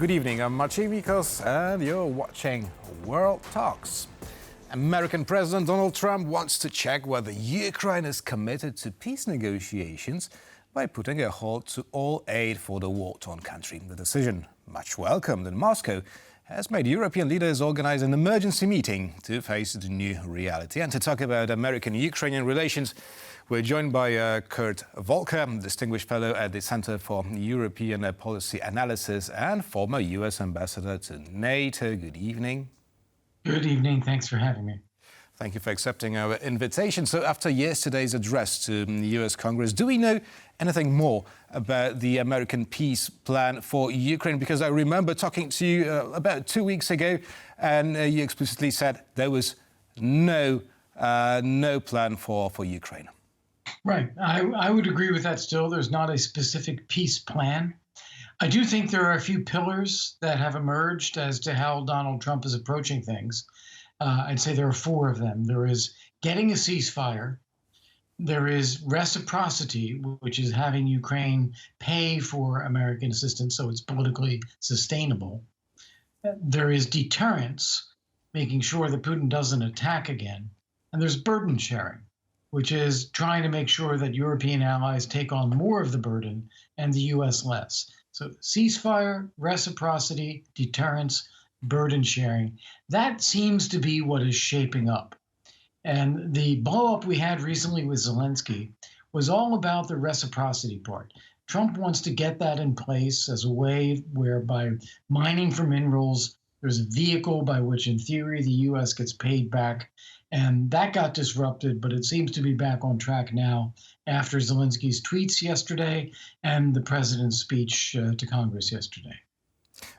Good evening, I'm Maciej Mikos and you're watching World Talks. American President Donald Trump wants to check whether Ukraine is committed to peace negotiations by putting a halt to all aid for the war-torn country. The decision, much welcomed in Moscow, has made European leaders organize an emergency meeting to face the new reality. And to talk about American-Ukrainian relations, we're joined by Kurt Volker, Distinguished Fellow at the Center for European Policy Analysis and former US Ambassador to NATO. Good evening. Good evening. Thanks for having me. Thank you for accepting our invitation. So after yesterday's address to the US Congress, do we know anything more about the American peace plan for Ukraine? Because I remember talking to you about 2 weeks ago, and you explicitly said there was no plan for Ukraine. Right. I would agree with that still. There's not a specific peace plan. I do think there are a few pillars that have emerged as to how Donald Trump is approaching things. I'd say there are 4 of them. There is getting a ceasefire. There is reciprocity, which is having Ukraine pay for American assistance so it's politically sustainable. There is deterrence, making sure that Putin doesn't attack again. And there's burden sharing, which is trying to make sure that European allies take on more of the burden and the U.S. less. So ceasefire, reciprocity, deterrence, burden sharing. That seems to be what is shaping up. And the blow-up we had recently with Zelenskyy was all about the reciprocity part. Trump wants to get that in place as a way whereby mining for minerals, there's a vehicle by which, in theory, the U.S. gets paid back. And that got disrupted, but it seems to be back on track now after Zelenskyy's tweets yesterday and the president's speech to Congress yesterday.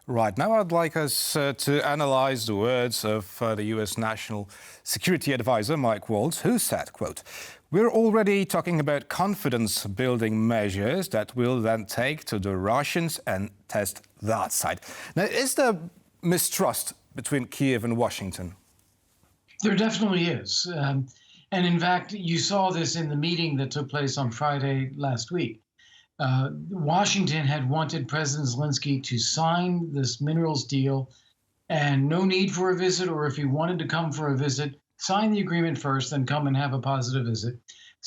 Right. Now I'd like us to analyze the words of the U.S. National Security Advisor, Mike Waltz, who said, quote, "We're already talking about confidence-building measures that we'll then take to the Russians and test that side." Now, is there mistrust between Kiev and Washington? There definitely is. And in fact, you saw this in the meeting that took place on Friday last week. Washington had wanted President Zelenskyy to sign this minerals deal and no need for a visit, or if he wanted to come for a visit, sign the agreement first, then come and have a positive visit.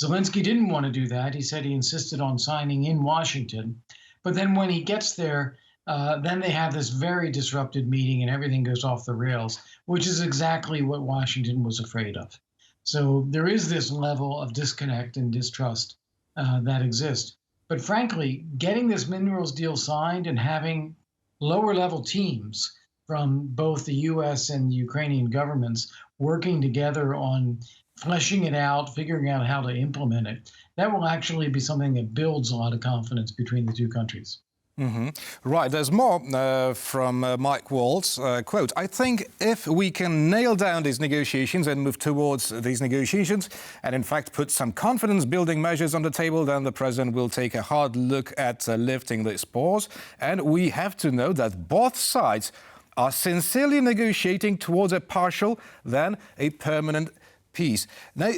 Zelenskyy didn't want to do that. He said he insisted on signing in Washington. But then when he gets there, then they have this very disrupted meeting and everything goes off the rails, which is exactly what Washington was afraid of. So there is this level of disconnect and distrust that exists. But frankly, getting this minerals deal signed and having lower level teams from both the U.S. and the Ukrainian governments working together on fleshing it out, figuring out how to implement it, that will actually be something that builds a lot of confidence between the two countries. Mm-hmm. Right, there's more from Mike Waltz. Quote, "I think if we can nail down these negotiations and move towards these negotiations and in fact put some confidence-building measures on the table, then the president will take a hard look at lifting this pause. And we have to know that both sides are sincerely negotiating towards a partial, then a permanent peace." Now,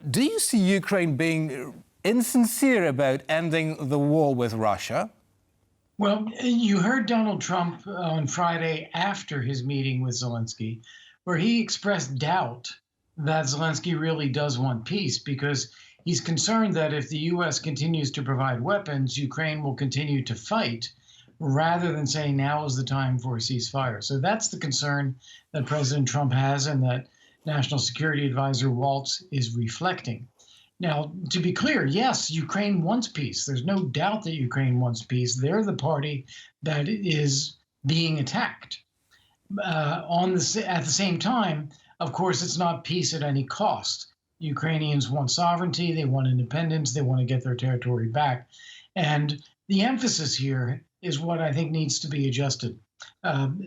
do you see Ukraine being insincere about ending the war with Russia? Well, you heard Donald Trump on Friday after his meeting with Zelenskyy, where he expressed doubt that Zelenskyy really does want peace because he's concerned that if the U.S. continues to provide weapons, Ukraine will continue to fight rather than saying now is the time for a ceasefire. So that's the concern that President Trump has and that National Security Advisor Waltz is reflecting. Now, to be clear, yes, Ukraine wants peace. There's no doubt that Ukraine wants peace. They're the party that is being attacked. At the same time, of course, it's not peace at any cost. Ukrainians want sovereignty, they want independence, they want to get their territory back. And the emphasis here is what I think needs to be adjusted.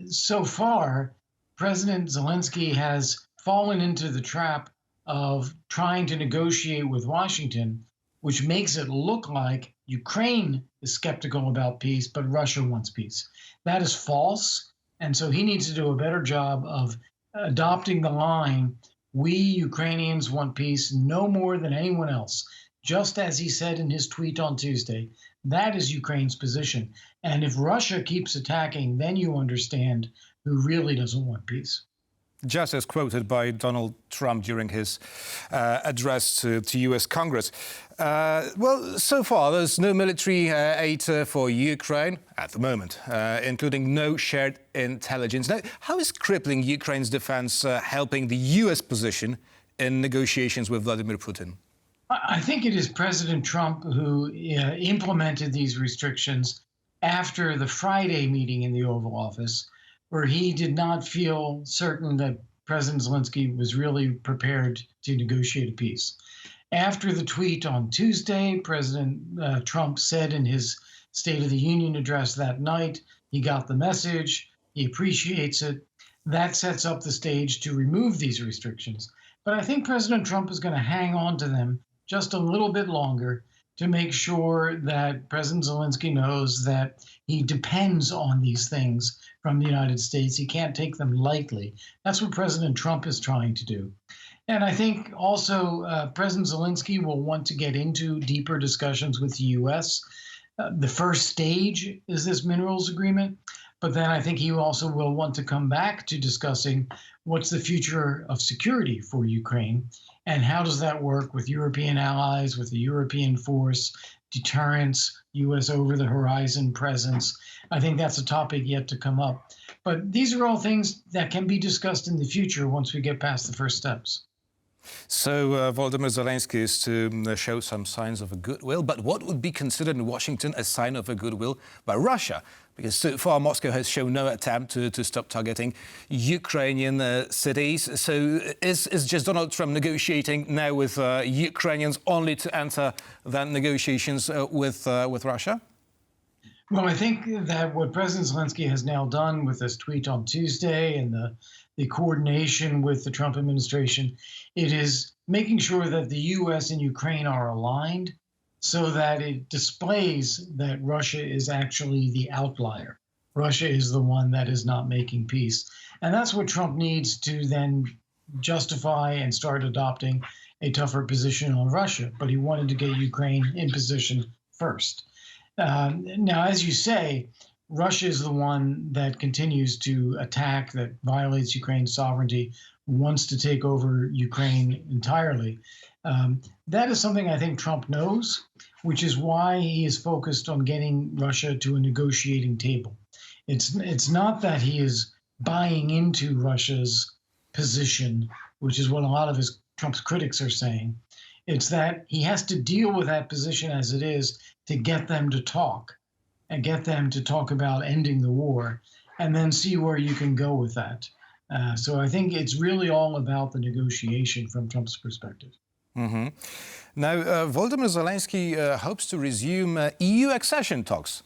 So far, President Zelenskyy has fallen into the trap of trying to negotiate with Washington, which makes it look like Ukraine is skeptical about peace, but Russia wants peace. That is false. And so he needs to do a better job of adopting the line, we Ukrainians want peace no more than anyone else, just as he said in his tweet on Tuesday. That is Ukraine's position. And if Russia keeps attacking, then you understand who really doesn't want peace. Just as quoted by Donald Trump during his address to US Congress. Well, so far, there's no military aid for Ukraine at the moment, including no shared intelligence. Now, how is crippling Ukraine's defense helping the US position in negotiations with Vladimir Putin? I think it is President Trump who implemented these restrictions after the Friday meeting in the Oval Office, where he did not feel certain that President Zelenskyy was really prepared to negotiate a peace. After the tweet on Tuesday, President Trump said in his State of the Union address that night, he got the message, he appreciates it. That sets up the stage to remove these restrictions. But I think President Trump is going to hang on to them just a little bit longer to make sure that President Zelenskyy knows that he depends on these things from the United States. He can't take them lightly. That's what President Trump is trying to do. And I think also President Zelenskyy will want to get into deeper discussions with the U.S. The first stage is this minerals agreement, but then I think he also will want to come back to discussing what's the future of security for Ukraine and how does that work with European allies, with the European force, deterrence, U.S. over-the-horizon presence. I think that's a topic yet to come up. But these are all things that can be discussed in the future once we get past the first steps. So Volodymyr Zelenskyy is to show some signs of a goodwill, but what would be considered in Washington a sign of a goodwill by Russia? Because so far Moscow has shown no attempt to stop targeting Ukrainian cities. So is just Donald Trump negotiating now with Ukrainians only to enter then negotiations with Russia? Well, I think that what President Zelenskyy has now done with this tweet on Tuesday and the coordination with the Trump administration, it is making sure that the U.S. and Ukraine are aligned so that it displays that Russia is actually the outlier. Russia is the one that is not making peace. And that's what Trump needs to then justify and start adopting a tougher position on Russia. But he wanted to get Ukraine in position first. Now, as you say, Russia is the one that continues to attack, that violates Ukraine's sovereignty, wants to take over Ukraine entirely. That is something I think Trump knows, which is why he is focused on getting Russia to a negotiating table. It's not that he is buying into Russia's position, which is what a lot of Trump's critics are saying. It's that he has to deal with that position as it is to get them to talk and get them to talk about ending the war and then see where you can go with that. So I think it's really all about the negotiation from Trump's perspective. Mm-hmm. Now, Volodymyr Zelenskyy hopes to resume EU accession talks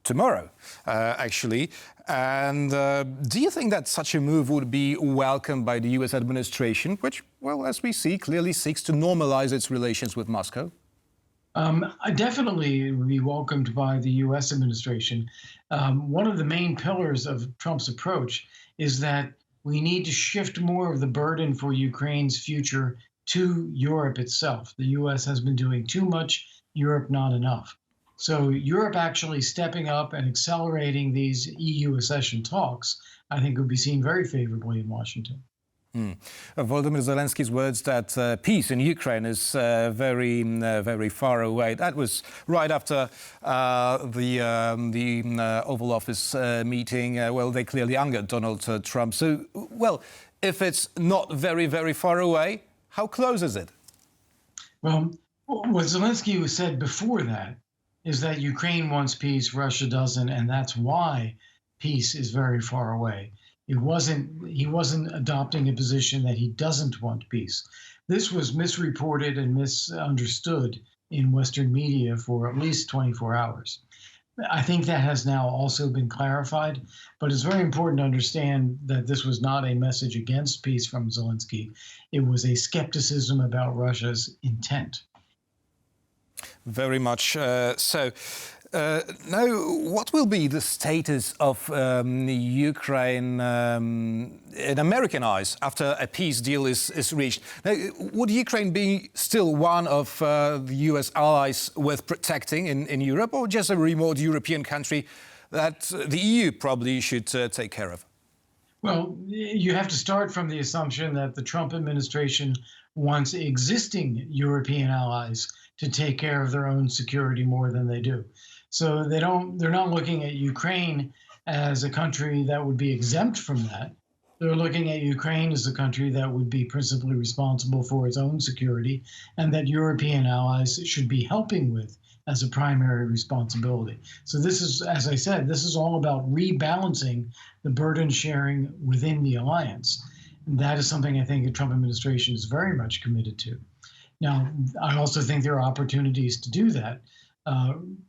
tomorrow, actually. And do you think that such a move would be welcomed by the US administration, which, well, as we see, clearly seeks to normalize its relations with Moscow? Definitely it would be welcomed by the U.S. administration. One of the main pillars of Trump's approach is that we need to shift more of the burden for Ukraine's future to Europe itself. The U.S. has been doing too much, Europe not enough. So Europe actually stepping up and accelerating these EU accession talks, I think would be seen very favorably in Washington. Volodymyr Zelenskyy's words that peace in Ukraine is very far away. That was right after the Oval Office meeting. Well, they clearly angered Donald Trump. So, well, if it's not very far away, how close is it? Well, what Zelenskyy said before that is that Ukraine wants peace, Russia doesn't, and that's why peace is very far away. He wasn't adopting a position that he doesn't want peace. This was misreported and misunderstood in Western media for at least 24 hours. I think that has now also been clarified, but it's very important to understand that this was not a message against peace from Zelenskyy. It was a skepticism about Russia's intent. Very much so. Now, what will be the status of Ukraine in American eyes after a peace deal is reached? Now, would Ukraine be still one of the US allies worth protecting in Europe, or just a remote European country that the EU probably should take care of? Well, you have to start from the assumption that the Trump administration wants existing European allies to take care of their own security more than they do. So they're not looking at Ukraine as a country that would be exempt from that. They're looking at Ukraine as a country that would be principally responsible for its own security and that European allies should be helping with as a primary responsibility. So this is, as I said, this is all about rebalancing the burden sharing within the alliance. And that is something I think the Trump administration is very much committed to. Now, I also think there are opportunities to do that.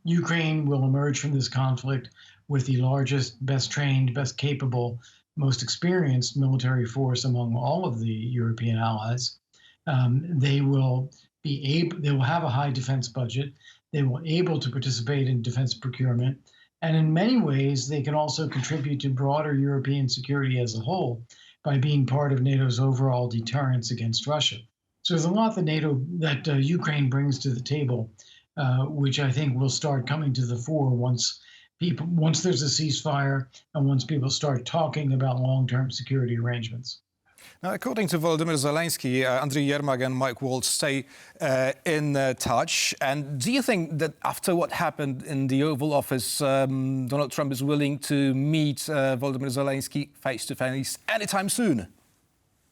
Ukraine will emerge from this conflict with the largest, best trained, best capable, most experienced military force among all of the European allies. They will have a high defense budget. They will be able to participate in defense procurement. And in many ways, they can also contribute to broader European security as a whole by being part of NATO's overall deterrence against Russia. So there's a lot that Ukraine brings to the table, which I think will start coming to the fore once there's a ceasefire and once people start talking about long-term security arrangements. Now, according to Volodymyr Zelenskyy, Andriy Yermak and Mike Waltz stay in touch. And do you think that after what happened in the Oval Office, Donald Trump is willing to meet Volodymyr Zelenskyy face-to-face anytime soon?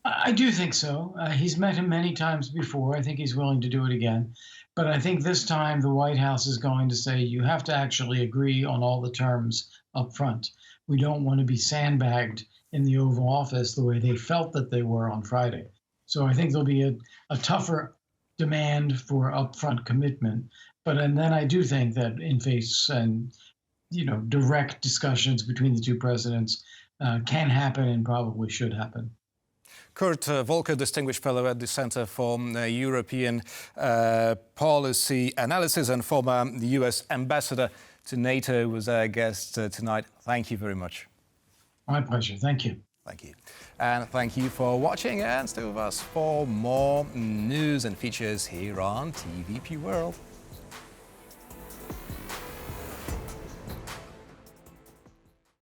I do think so. He's met him many times before. I think he's willing to do it again. But I think this time the White House is going to say you have to actually agree on all the terms up front. We don't want to be sandbagged in the Oval Office the way they felt that they were on Friday. So I think there'll be a tougher demand for upfront commitment. And then I do think that in-face and direct discussions between the two presidents can happen and probably should happen. Kurt Volker, Distinguished Fellow at the Center for European Policy Analysis and former US Ambassador to NATO, was our guest tonight. Thank you very much. My pleasure. Thank you. Thank you. And thank you for watching, and stay with us for more news and features here on TVP World.